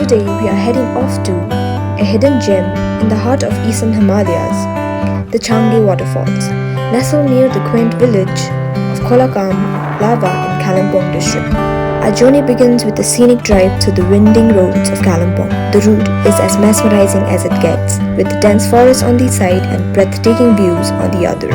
Today we are heading off to a hidden gem in the heart of eastern Himalayas, the Changey Waterfalls, nestled near the quaint village of Kolakam Lava in Kalimpong district. Our journey begins with a scenic drive through the winding roads of Kalimpong. The route is as mesmerizing as it gets, with dense forest on the side and breathtaking views on the other.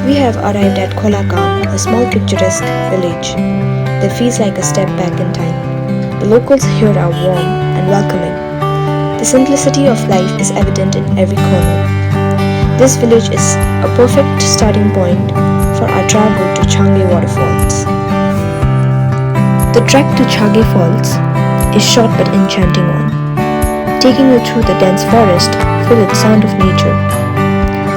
We have arrived at Kolakam, a small picturesque village that feels like a step back in time. The locals here are warm and welcoming. The simplicity of life is evident in every corner. This village is a perfect starting point for our travel to Changey Waterfalls. The trek to Changey Falls is short but enchanting one, taking you through the dense forest filled with the sound of nature.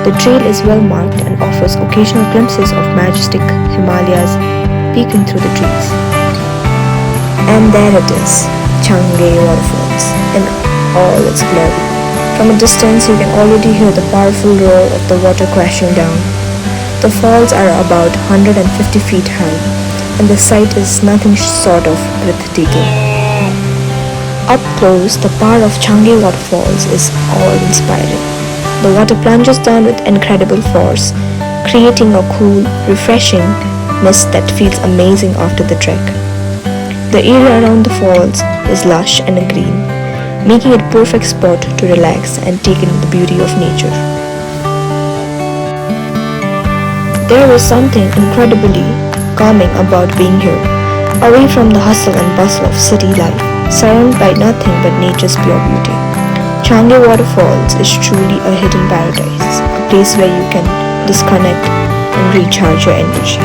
The trail is well marked and offers occasional glimpses of majestic Himalayas peeking through the trees. And there it is, Changey Waterfalls in all its glory. From a distance you can already hear the powerful roar of the water crashing down. The falls are about 150 feet high and the sight is nothing short of breathtaking. Up close, the power of Changey Waterfalls is awe-inspiring. The water plunges down with incredible force, creating a cool, refreshing mist that feels amazing after the trek. The area around the falls is lush and green, making it a perfect spot to relax and take in the beauty of nature. There is something incredibly calming about being here, away from the hustle and bustle of city life, surrounded by nothing but nature's pure beauty. Changey Waterfalls is truly a hidden paradise, a place where you can disconnect and recharge your energy.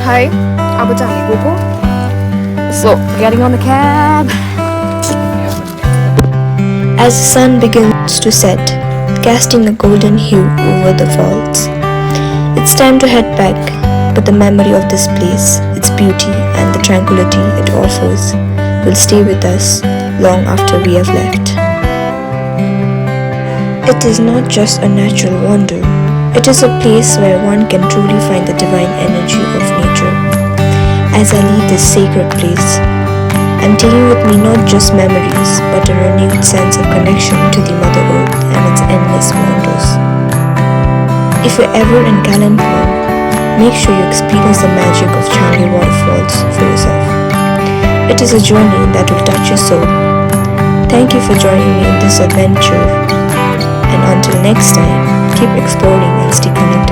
Hi, apa cari buku? So, getting on the cab. As the sun begins to set, casting a golden hue over the falls, it's time to head back, but the memory of this place, its beauty and the tranquility it offers will stay with us long after we have left. It is not just a natural wonder, it is a place where one can truly find the divine energy of nature. As I leave this sacred place, I'm taking with me not just memories, but a renewed sense of connection to the Mother Earth and its endless wonders. If you're ever in Kalimpong, make sure you experience the magic of Changey Waterfalls for yourself. It is a journey that will touch your soul. Thank you for joining me in this adventure, and until next time, keep exploring and stay connected.